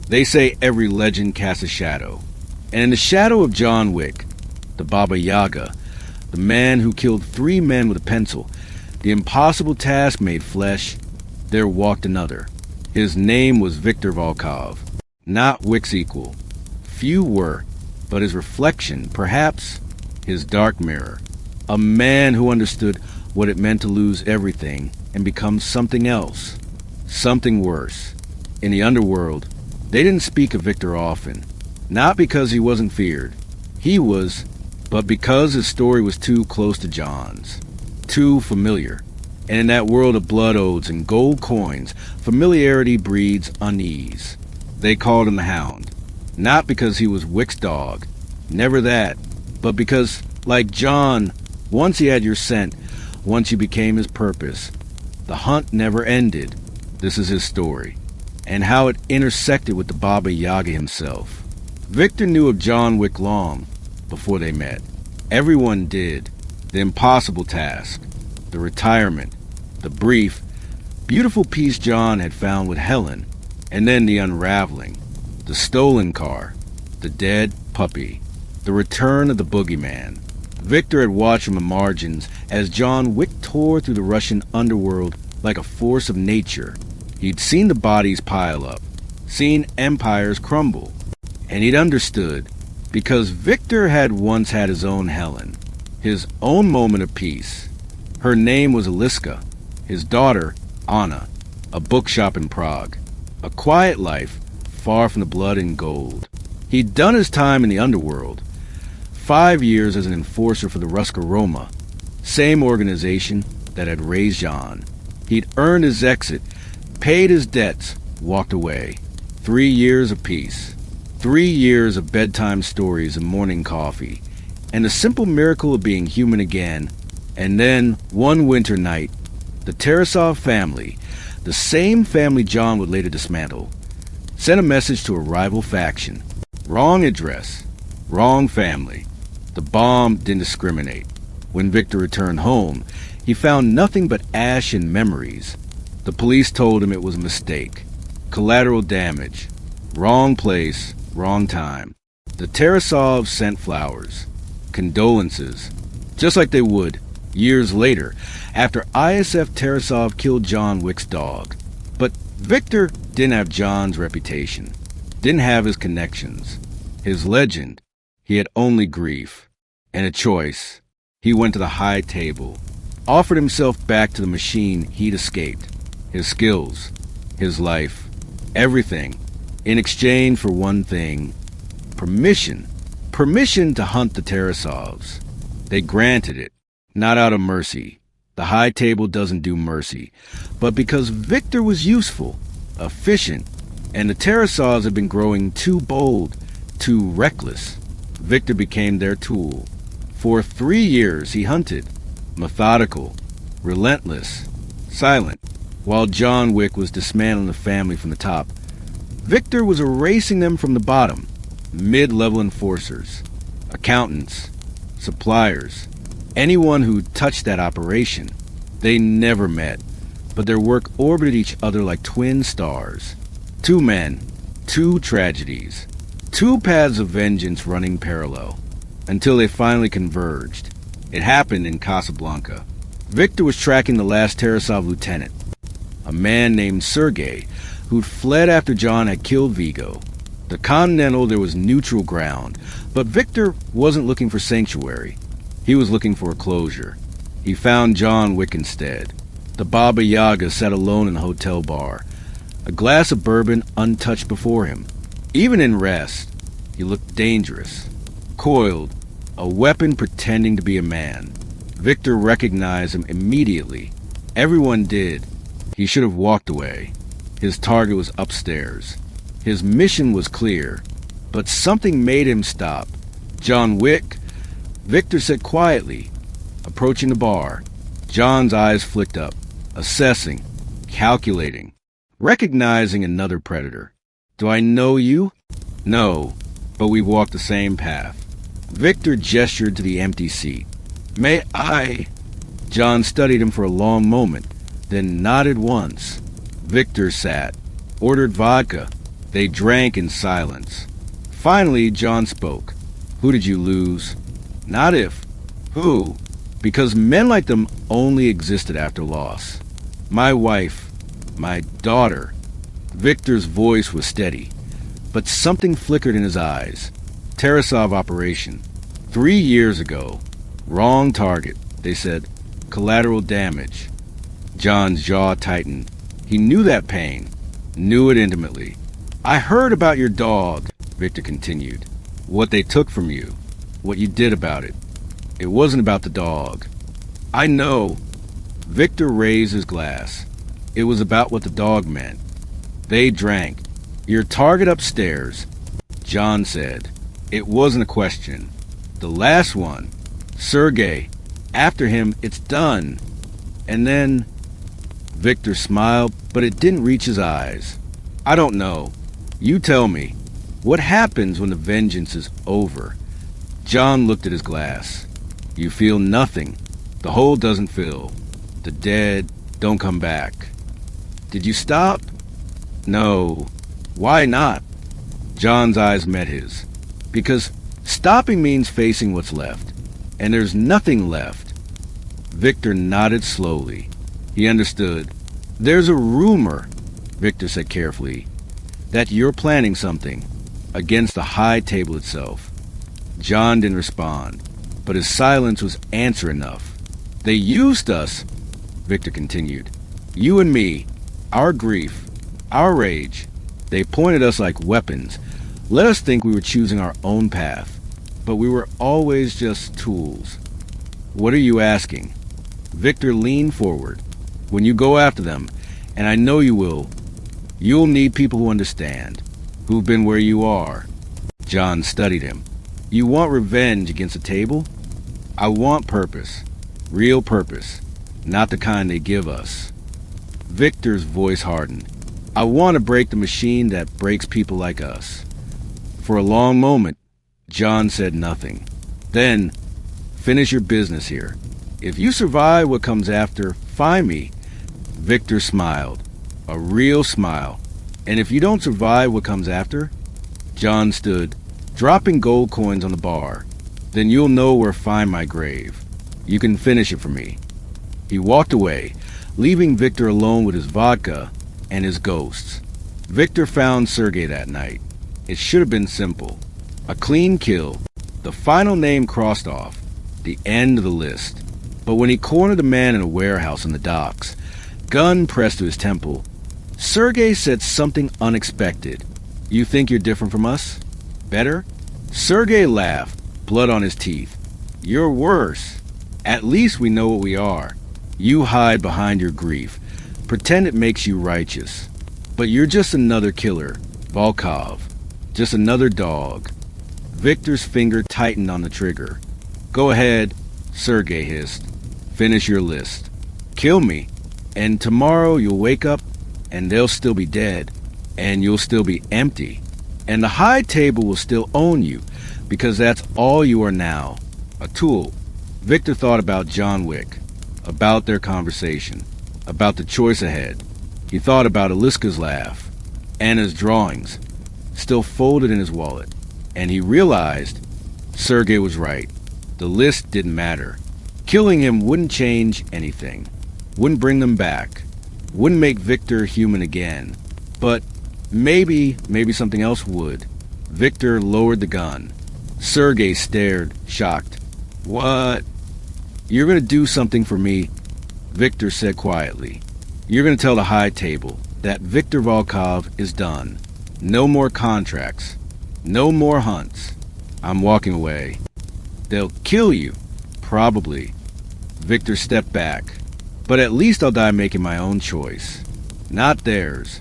They say every legend casts a shadow. And in the shadow of John Wick, the Baba Yaga, the man who killed 3 men with a pencil, the impossible task made flesh, there walked another. His name was Victor Volkov, not Wick's equal. Few were, but his reflection, perhaps his dark mirror. A man who understood what it meant to lose everything and become something else, something worse. In the underworld, they didn't speak of Victor often, not because he wasn't feared. He was, but because his story was too close to John's, too familiar. And in that world of blood oaths and gold coins, familiarity breeds unease. They called him the Hound, not because he was Wick's dog, never that, but because, like John, once he had your scent, once you became his purpose, the hunt never ended. This is his story, and how it intersected with the Baba Yaga himself. Victor knew of John Wick long before they met. Everyone did. The impossible task, the retirement, the brief, beautiful peace John had found with Helen, and then the unraveling, the stolen car, the dead puppy, the return of the boogeyman. Victor had watched from the margins as John Wick tore through the Russian underworld like a force of nature. He'd seen the bodies pile up, seen empires crumble, and he'd understood, because Victor had once had his own Helen, his own moment of peace. Her name was Aliska, his daughter, Anna, a bookshop in Prague, a quiet life far from the blood and gold. He'd done his time in the underworld, 5 years as an enforcer for the Ruska Roma, same organization that had raised John. He'd earned his exit, paid his debts, walked away. 3 years of peace. 3 years of bedtime stories and morning coffee, and the simple miracle of being human again. And then, one winter night, the Tarasov family, the same family John would later dismantle, sent a message to a rival faction. Wrong address, wrong family. The bomb didn't discriminate. When Victor returned home, he found nothing but ash and memories. The police told him it was a mistake. Collateral damage. Wrong place, wrong time. The Tarasovs sent flowers, condolences, just like they would years later after ISF Tarasov killed John Wick's dog. But Victor didn't have John's reputation, didn't have his connections, his legend. He had only grief and a choice. He went to the high table, offered himself back to the machine he'd escaped, his skills, his life, everything, in exchange for one thing: permission. Permission to hunt the Tarasovs. They granted it, not out of mercy. The high table doesn't do mercy, but because Victor was useful, efficient, and the Tarasovs had been growing too bold, too reckless. Victor became their tool. For 3 years he hunted, methodical, relentless, silent, while John Wick was dismantling the family from the top. Victor was erasing them from the bottom. Mid-level enforcers, accountants, suppliers, anyone who touched that operation. They never met, but their work orbited each other like twin stars. 2 men, 2 tragedies, 2 paths of vengeance running parallel, until they finally converged. It happened in Casablanca. Victor was tracking the last Tarasov lieutenant, a man named Sergei, who'd fled after John had killed Vigo. The Continental, there was neutral ground, but Victor wasn't looking for sanctuary. He was looking for a closure. He found John Wick instead. The Baba Yaga sat alone in the hotel bar, a glass of bourbon untouched before him. Even in rest, he looked dangerous, coiled, a weapon pretending to be a man. Victor recognized him immediately. Everyone did. He should have walked away. His target was upstairs. His mission was clear, but something made him stop. John Wick, Victor said quietly, approaching the bar. John's eyes flicked up, assessing, calculating, recognizing another predator. Do I know you? No, but we've walked the same path. Victor gestured to the empty seat. May I? John studied him for a long moment, then nodded once. Victor sat, ordered vodka. They drank in silence. Finally, John spoke. Who did you lose? Not if. Who? Because men like them only existed after loss. My wife. My daughter. Victor's voice was steady, but something flickered in his eyes. Tarasov operation. 3 years ago. Wrong target, they said. Collateral damage. John's jaw tightened. He knew that pain. Knew it intimately. I heard about your dog, Victor continued. What they took from you. What you did about it. It wasn't about the dog. I know. Victor raised his glass. It was about what the dog meant. They drank. Your target upstairs. John said. It wasn't a question. The last one. Sergei. After him, it's done. And then... Victor smiled, but it didn't reach his eyes. I don't know. You tell me. What happens when the vengeance is over? John looked at his glass. You feel nothing. The hole doesn't fill. The dead don't come back. Did you stop? No. Why not? John's eyes met his. Because stopping means facing what's left. And there's nothing left. Victor nodded slowly. He understood. There's a rumor, Victor said carefully, that you're planning something against the high table itself. John didn't respond, but his silence was answer enough. They used us, Victor continued. You and me, our grief, our rage. They pointed us like weapons, let us think we were choosing our own path, but we were always just tools. What are you asking? Victor leaned forward. When you go after them, and I know you will, you'll need people who understand, who've been where you are. John studied him. You want revenge against the table? I want purpose. Real purpose. Not the kind they give us. Victor's voice hardened. I want to break the machine that breaks people like us. For a long moment, John said nothing. Then, finish your business here. If you survive what comes after, find me. Victor smiled. A real smile. And if you don't survive what comes after? John stood, dropping gold coins on the bar. Then you'll know where to find my grave. You can finish it for me. He walked away, leaving Victor alone with his vodka and his ghosts. Victor found Sergei that night. It should have been simple. A clean kill. The final name crossed off. The end of the list. But when he cornered a man in a warehouse on the docks, gun pressed to his temple, Sergei said something unexpected. You think you're different from us? Better? Sergei laughed, blood on his teeth. You're worse. At least we know what we are. You hide behind your grief. Pretend it makes you righteous. But you're just another killer, Volkov. Just another dog. Victor's finger tightened on the trigger. Go ahead, Sergei hissed. Finish your list. Kill me, and tomorrow you'll wake up and they'll still be dead, and you'll still be empty. And the high table will still own you, because that's all you are now, a tool. Victor thought about John Wick, about their conversation, about the choice ahead. He thought about Aliska's laugh, Anna's drawings, still folded in his wallet, and he realized Sergei was right. The list didn't matter. Killing him wouldn't change anything, wouldn't bring them back, wouldn't make Victor human again. But maybe something else would. Victor lowered the gun. Sergei stared, shocked. What? You're going to do something for me, Victor said quietly. You're going to tell the high table that Viktor Volkov is done. No more contracts. No more hunts. I'm walking away. They'll kill you. Probably. Victor stepped back. But at least I'll die making my own choice. Not theirs.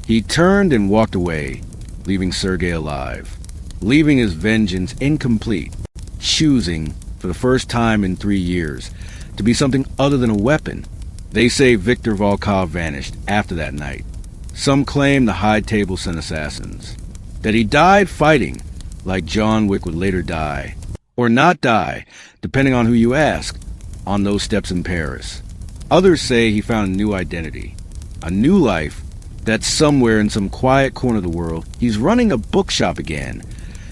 He turned and walked away, leaving Sergei alive. Leaving his vengeance incomplete. Choosing, for the first time in 3 years, to be something other than a weapon. They say Viktor Volkov vanished after that night. Some claim the high table sent assassins. That he died fighting, like John Wick would later die. Or not die, depending on who you ask, on those steps in Paris. Others say he found a new identity, a new life, that somewhere in some quiet corner of the world, he's running a bookshop again,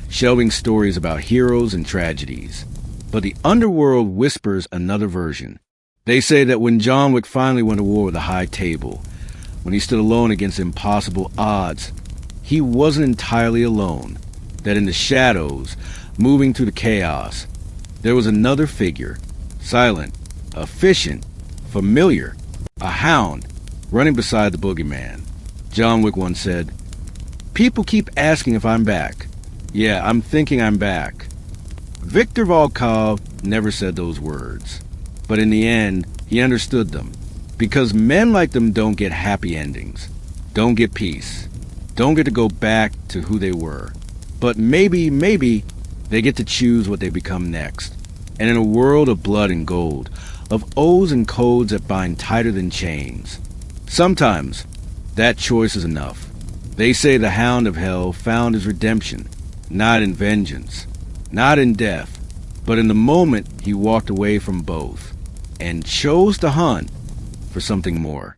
shelving stories about heroes and tragedies. But the underworld whispers another version. They say that when John Wick finally went to war with the High Table, when he stood alone against impossible odds, he wasn't entirely alone. That in the shadows, moving through the chaos, there was another figure, silent, efficient, familiar, a hound, running beside the boogeyman. John Wick once said, "People keep asking if I'm back. Yeah, I'm thinking I'm back." Viktor Volkov never said those words, but in the end, he understood them. Because men like them don't get happy endings, don't get peace, don't get to go back to who they were. But maybe, they get to choose what they become next. And in a world of blood and gold, of oaths and codes that bind tighter than chains, sometimes that choice is enough. They say the Hound of Hell found his redemption, not in vengeance, not in death, but in the moment he walked away from both and chose to hunt for something more.